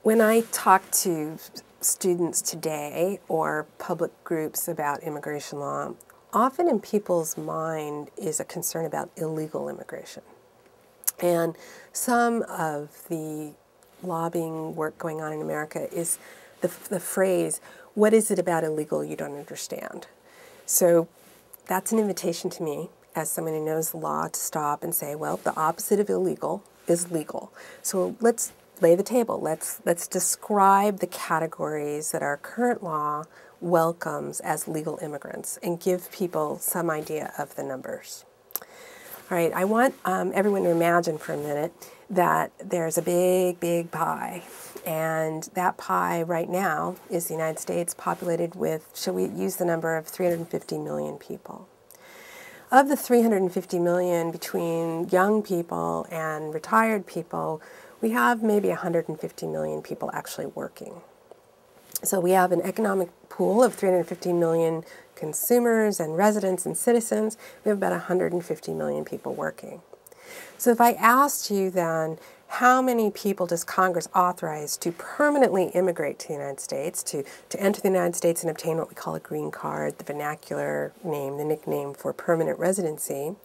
When I talk to students today or public groups about immigration law, often in people's mind is a concern about illegal immigration. And some of the lobbying work going on in America is the phrase, what is it about illegal you don't understand? So that's an invitation to me as someone who knows the law to stop and say, well, the opposite of illegal is legal. So let's lay the table. Let's describe the categories that our current law welcomes as legal immigrants and give people some idea of the numbers. All right, I want everyone to imagine for a minute that there's a big, big pie. And that pie right now is the United States populated with, shall we use the number of 350 million people. Of the 350 million, between young people and retired people, we have maybe 150 million people actually working. So we have an economic pool of 350 million consumers and residents and citizens. We have about 150 million people working. So if I asked you then, how many people does Congress authorize to permanently immigrate to the United States, to enter the United States and obtain what we call a green card, the vernacular name, the nickname for permanent residency,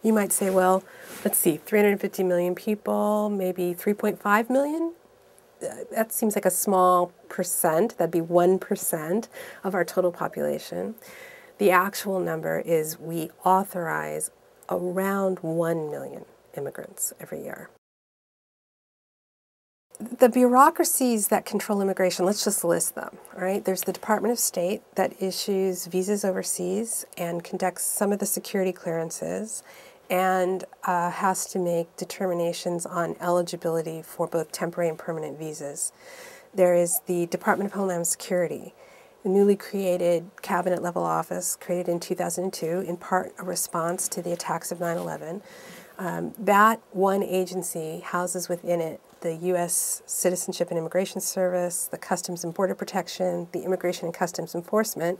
you might say, well, let's see, 350 million people, maybe 3.5 million? That seems like a small percent. That'd be 1% of our total population. The actual number is we authorize around 1 million immigrants every year. The bureaucracies that control immigration, let's just list them, all right? There's the Department of State that issues visas overseas and conducts some of the security clearances and has to make determinations on eligibility for both temporary and permanent visas. There is the Department of Homeland Security, the newly created cabinet-level office created in 2002, in part a response to the attacks of 9/11. That one agency houses within it the U.S. Citizenship and Immigration Service, the Customs and Border Protection, the Immigration and Customs Enforcement.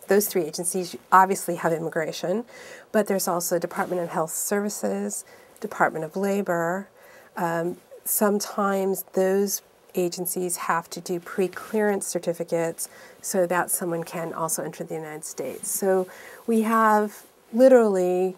Those three agencies obviously have immigration, but there's also Department of Health Services, Department of Labor. Sometimes those agencies have to do pre-clearance certificates so that someone can also enter the United States. So we have literally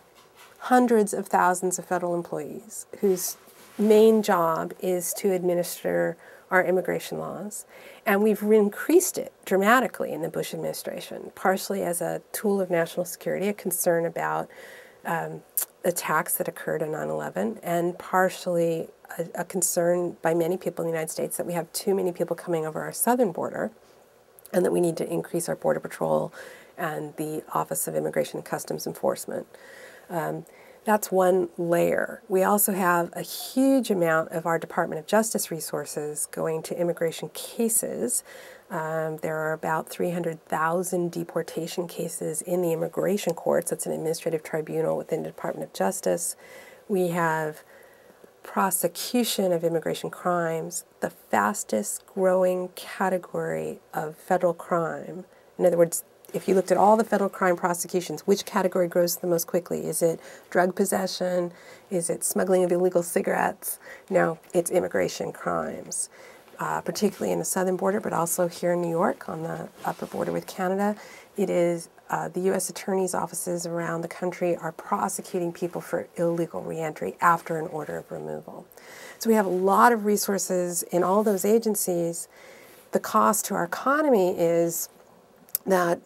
hundreds of thousands of federal employees whose main job is to administer our immigration laws. And we've increased it dramatically in the Bush administration, partially as a tool of national security, a concern about attacks that occurred on 9/11, and partially a concern by many people in the United States that we have too many people coming over our southern border and that we need to increase our Border Patrol and the Office of Immigration and Customs Enforcement. That's one layer. We also have a huge amount of our Department of Justice resources going to immigration cases. There are about 300,000 deportation cases in the immigration courts. That's an administrative tribunal within the Department of Justice. We have prosecution of immigration crimes, the fastest growing category of federal crime. In other words, if you looked at all the federal crime prosecutions, which category grows the most quickly? Is it drug possession? Is it smuggling of illegal cigarettes? No, it's immigration crimes, particularly in the southern border, but also here in New York on the upper border with Canada. It is the U.S. attorneys' offices around the country are prosecuting people for illegal reentry after an order of removal. So we have a lot of resources in all those agencies. The cost to our economy is that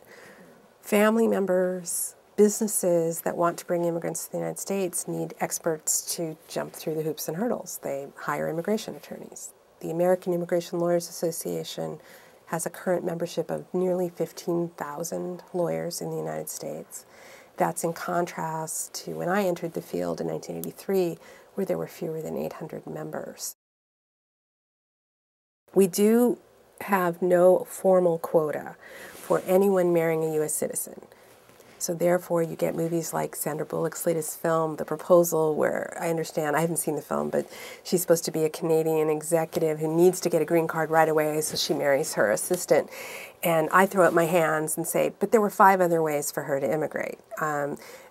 family members, businesses that want to bring immigrants to the United States need experts to jump through the hoops and hurdles. They hire immigration attorneys. The American Immigration Lawyers Association has a current membership of nearly 15,000 lawyers in the United States. That's in contrast to when I entered the field in 1983, where there were fewer than 800 members. We do have no formal quota for anyone marrying a U.S. citizen. So therefore, you get movies like Sandra Bullock's latest film, The Proposal, where I understand, I haven't seen the film, but she's supposed to be a Canadian executive who needs to get a green card right away, so she marries her assistant. And I throw up my hands and say, but there were 5 other ways for her to immigrate.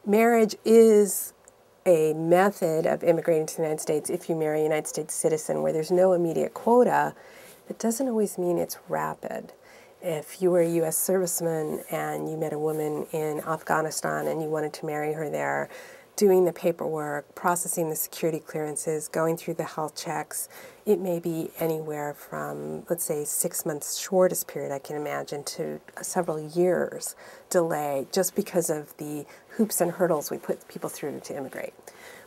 Marriage is a method of immigrating to the United States if you marry a United States citizen where there's no immediate quota. it doesn't always mean it's rapid. If you were a U.S. serviceman and you met a woman in Afghanistan and you wanted to marry her there, doing the paperwork, processing the security clearances, going through the health checks, it may be anywhere from, let's say, 6 months shortest period I can imagine to several years delay just because of the hoops and hurdles we put people through to immigrate.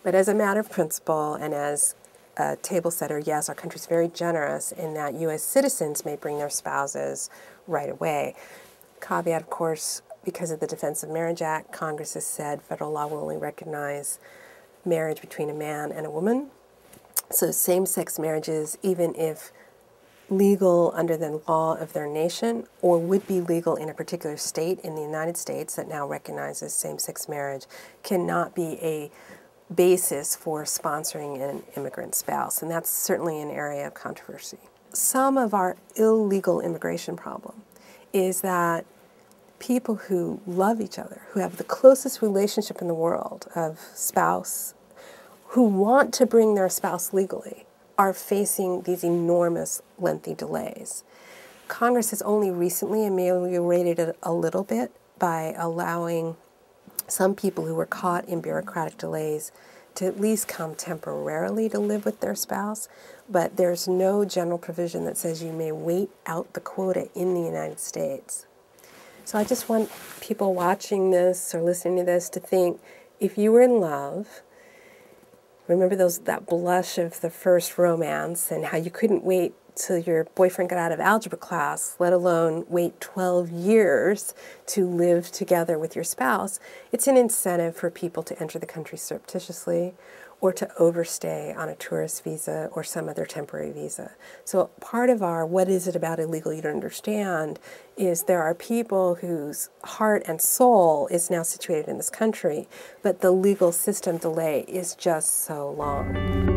But as a matter of principle and as a table setter, yes, our country's very generous in that U.S. citizens may bring their spouses right away. Caveat, of course, because of the Defense of Marriage Act, Congress has said federal law will only recognize marriage between a man and a woman. So same-sex marriages, even if legal under the law of their nation or would be legal in a particular state in the United States that now recognizes same-sex marriage, cannot be a basis for sponsoring an immigrant spouse. And that's certainly an area of controversy. Some of our illegal immigration problem is that people who love each other, who have the closest relationship in the world of spouse, who want to bring their spouse legally, are facing these enormous, lengthy delays. Congress has only recently ameliorated it a little bit by allowing some people who were caught in bureaucratic delays to at least come temporarily to live with their spouse, but there's no general provision that says you may wait out the quota in the United States. So I just want people watching this or listening to this to think, if you were in love, remember that blush of the first romance and how you couldn't wait till your boyfriend got out of algebra class, let alone wait 12 years to live together with your spouse. It's an incentive for people to enter the country surreptitiously or to overstay on a tourist visa or some other temporary visa. So part of our what is it about illegal you don't understand is there are people whose heart and soul is now situated in this country, but the legal system delay is just so long.